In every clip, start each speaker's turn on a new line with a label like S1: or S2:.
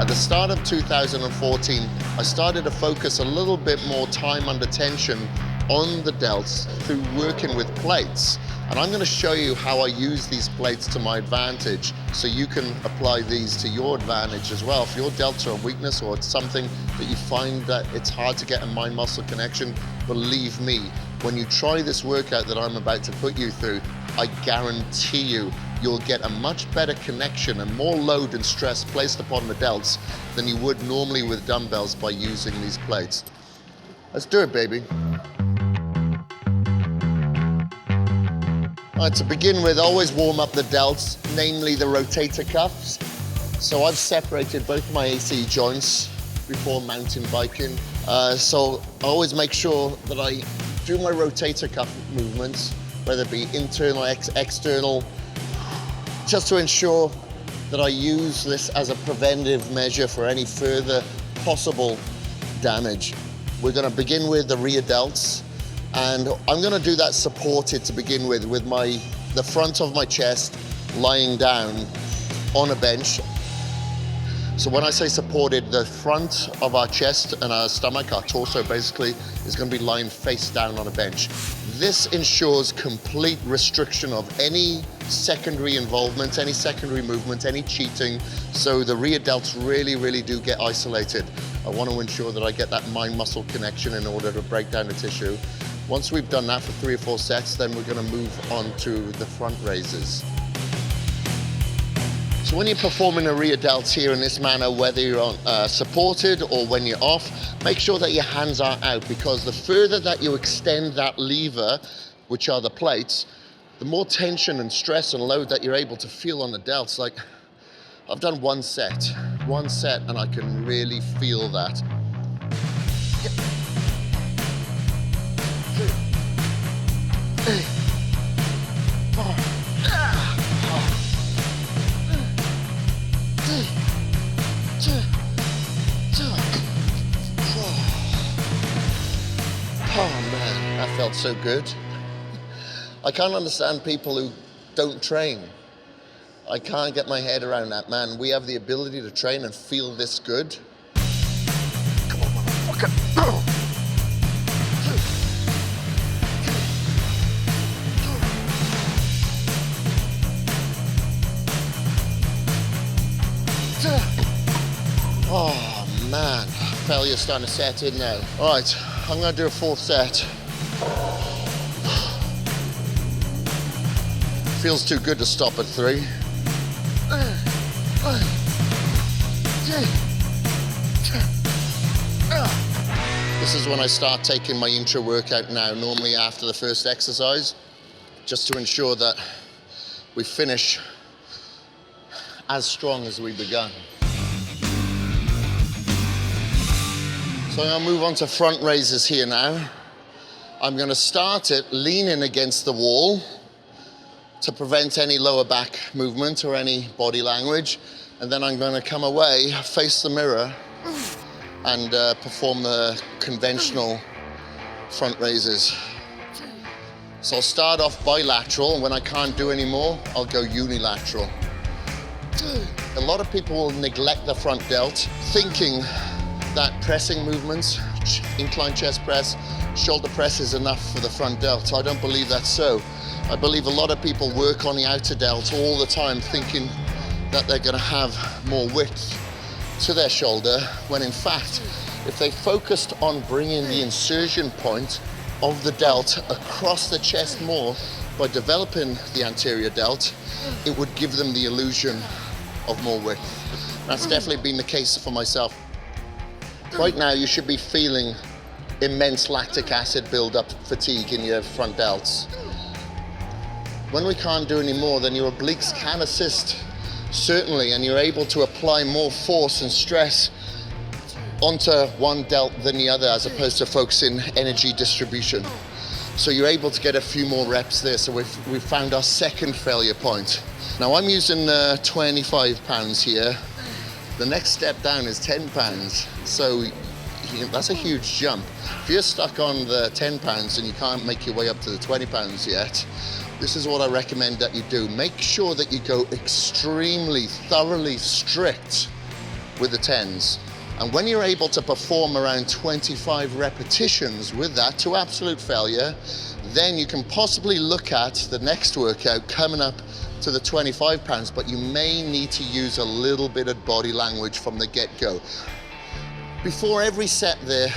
S1: the start of 2014, I started to focus a little bit more time under tension on the delts through working with plates. And I'm going to show you how I use these plates to my advantage so you can apply these to your advantage as well. If your delts are a weakness or it's something that you find that it's hard to get a mind-muscle connection, believe me, when you try this workout that I'm about to put you through, I guarantee you'll get a much better connection and more load and stress placed upon the delts than you would normally with dumbbells by using these plates. Let's do it, baby. All right, to begin with, always warm up the delts, namely the rotator cuffs. So I've separated both my AC joints before mountain biking. So I always make sure that I do my rotator cuff movements, whether it be internal, external, just to ensure that I use this as a preventive measure for any further possible damage. We're gonna begin with the rear delts. And I'm going to do that supported to begin with the front of my chest lying down on a bench. So when I say supported, the front of our chest and our stomach, our torso basically, is going to be lying face down on a bench. This ensures complete restriction of any secondary involvement, any secondary movement, any cheating. So the rear delts really, really do get isolated. I want to ensure that I get that mind-muscle connection in order to break down the tissue. Once we've done that for 3 or 4 sets, then we're going to move on to the front raises. So when you're performing a rear delts here in this manner, whether you're on, supported or when you're off, make sure that your hands are out, because the further that you extend that lever, which are the plates, the more tension and stress and load that you're able to feel on the delts. Like, I've done one set, and I can really feel that. Oh man, that felt so good. I can't understand people who don't train. I can't get my head around that, man. We have the ability to train and feel this good. Come on, motherfucker. Oh man, failure's starting to set in now. All right, I'm gonna do a 4th set. Feels too good to stop at 3. This is when I start taking my intra workout now, normally after the first exercise, just to ensure that we finish as strong as we begun. So I'm gonna move on to front raises here now. I'm gonna start it leaning against the wall to prevent any lower back movement or any body language. And then I'm gonna come away, face the mirror, and perform the conventional front raises. So I'll start off bilateral, and when I can't do any more, I'll go unilateral. A lot of people will neglect the front delt, thinking that pressing movements, incline chest press, shoulder press is enough for the front delt. I don't believe that's so. I believe a lot of people work on the outer delt all the time, thinking that they're going to have more width to their shoulder, when in fact, if they focused on bringing the insertion point of the delt across the chest more by developing the anterior delt, it would give them the illusion of more width. That's definitely been the case for myself. Right now, you should be feeling immense lactic acid build-up fatigue in your front delts. When we can't do any more, then your obliques can assist, certainly, and you're able to apply more force and stress onto one delt than the other, as opposed to focusing energy distribution. So you're able to get a few more reps there. So we've found our second failure point. Now I'm using 25 pounds here. The next step down is 10 pounds. So that's a huge jump. If you're stuck on the 10 pounds and you can't make your way up to the 20 pounds yet, this is what I recommend that you do. Make sure that you go extremely, thoroughly strict with the 10s. And when you're able to perform around 25 repetitions with that to absolute failure, then you can possibly look at the next workout coming up to the 25 pounds, but you may need to use a little bit of body language from the get-go. Before every set there,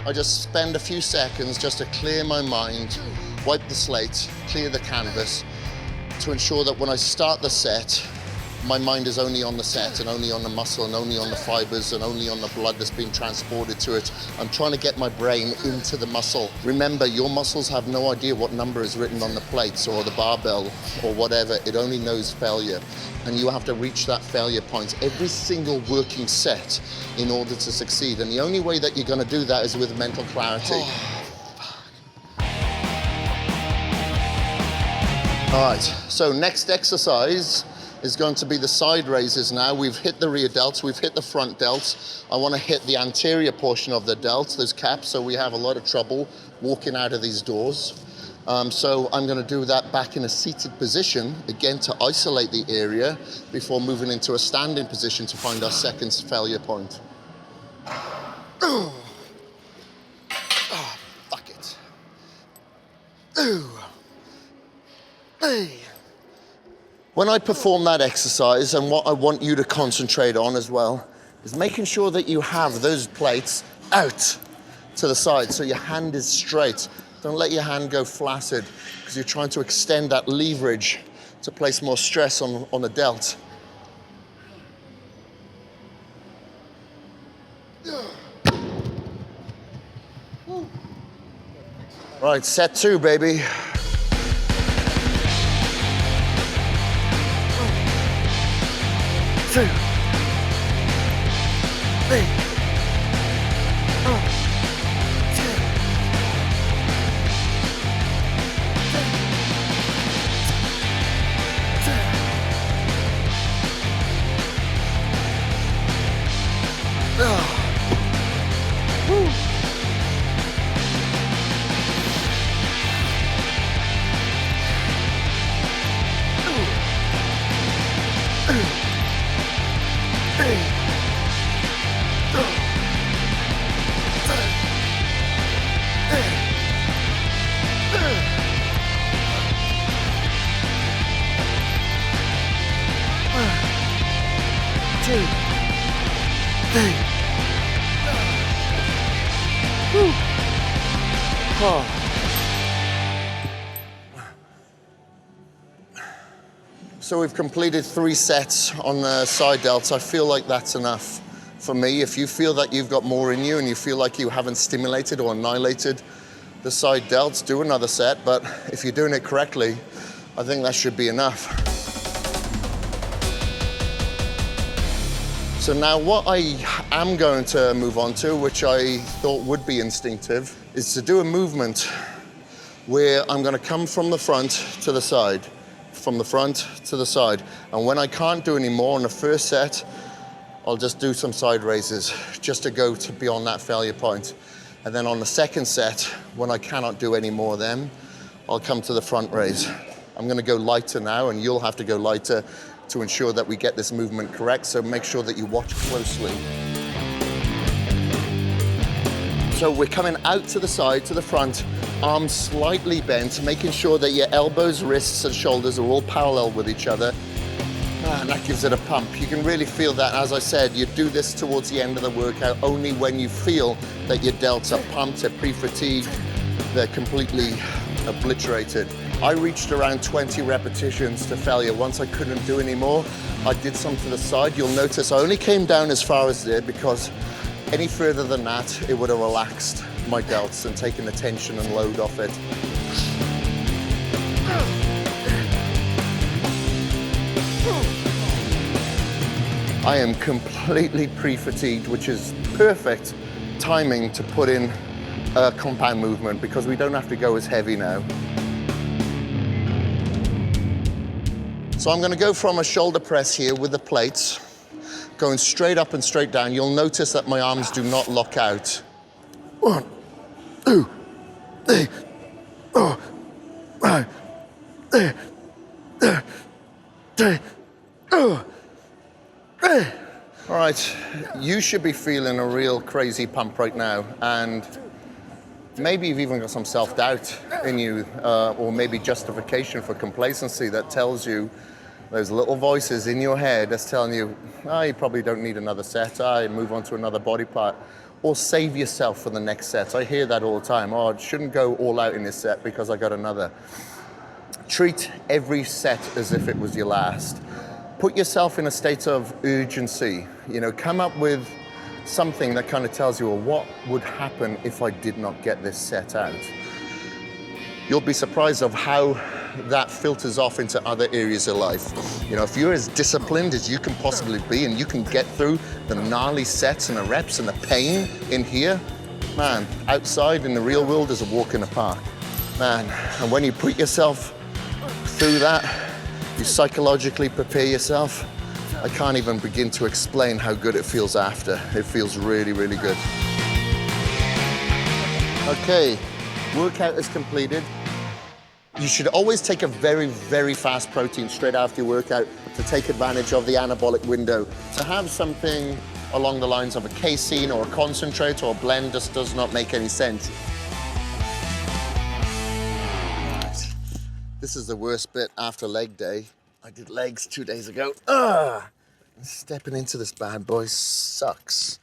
S1: I just spend a few seconds just to clear my mind, wipe the slate, clear the canvas, to ensure that when I start the set, my mind is only on the set and only on the muscle and only on the fibers and only on the blood that's being transported to it. I'm trying to get my brain into the muscle. Remember, your muscles have no idea what number is written on the plates or the barbell or whatever. It only knows failure. And you have to reach that failure point every single working set in order to succeed. And the only way that you're going to do that is with mental clarity. All right, so next exercise is going to be the side raises now. We've hit the rear delts, we've hit the front delts. I want to hit the anterior portion of the delts, those caps, so we have a lot of trouble walking out of these doors. So I'm going to do that back in a seated position, again to isolate the area before moving into a standing position to find our second failure point. Oh, fuck it. Hey. When I perform that exercise, and what I want you to concentrate on as well, is making sure that you have those plates out to the side so your hand is straight. Don't let your hand go flaccid because you're trying to extend that leverage to place more stress on the delt. Right, set 2, baby. 2, 3, So we've completed 3 sets on the side delts. I feel like that's enough for me. If you feel that you've got more in you and you feel like you haven't stimulated or annihilated the side delts, do another set. But if you're doing it correctly, I think that should be enough. So now what I am going to move on to, which I thought would be instinctive, is to do a movement where I'm going to come from the front to the side, from the front to the side. And when I can't do any more on the first set, I'll just do some side raises just to go to beyond that failure point. And then on the second set, when I cannot do any more of them, I'll come to the front raise. I'm going to go lighter now, and you'll have to go lighter to ensure that we get this movement correct. So make sure that you watch closely. So we're coming out to the side, to the front, arms slightly bent, making sure that your elbows, wrists, and shoulders are all parallel with each other. And that gives it a pump. You can really feel that. As I said, you do this towards the end of the workout only when you feel that your delts are pumped, they're pre-fatigued, they're completely obliterated. I reached around 20 repetitions to failure. Once I couldn't do any more, I did some to the side. You'll notice I only came down as far as there because any further than that, it would have relaxed my delts and taken the tension and load off it. I am completely pre-fatigued, which is perfect timing to put in a compound movement because we don't have to go as heavy now. So I'm going to go from a shoulder press here with the plates, going straight up and straight down. You'll notice that my arms do not lock out. 1, 2, 3, 4, 5, 6, 7, 8, 9, All right, you should be feeling a real crazy pump right now, and maybe you've even got some self-doubt in you, or maybe justification for complacency that tells you, those little voices in your head that's telling you, you probably don't need another set, move on to another body part, or save yourself for the next set. I hear that all the time. I shouldn't go all out in this set because I got another. Treat every set as if it was your last. Put yourself in a state of urgency. Come up with something that kind of tells you, well, what would happen if I did not get this set out? You'll be surprised of how that filters off into other areas of life. If you're as disciplined as you can possibly be and you can get through the gnarly sets and the reps and the pain in here, man, outside in the real world is a walk in the park, man. And when you put yourself through that, you psychologically prepare yourself. I can't even begin to explain how good it feels after. It feels really, really good. Okay, workout is completed. You should always take a very, very fast protein straight after your workout to take advantage of the anabolic window. To have something along the lines of a casein or a concentrate or a blend just does not make any sense. This is the worst bit after leg day. I did legs 2 days ago. Stepping into this bad boy sucks.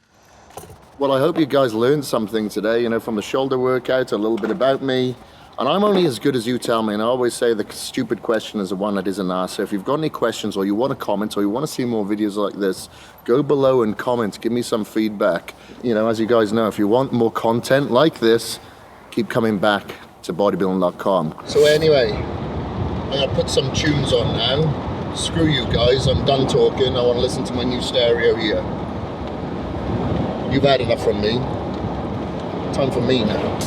S1: Well, I hope you guys learned something today, from the shoulder workout, a little bit about me. And I'm only as good as you tell me, and I always say the stupid question is the one that isn't asked. So if you've got any questions, or you want to comment, or you want to see more videos like this, go below and comment, give me some feedback. As you guys know, if you want more content like this, keep coming back to bodybuilding.com. So anyway, I'm gonna put some tunes on now. Screw you guys, I'm done talking. I want to listen to my new stereo here. You've had enough from me. Time for me now.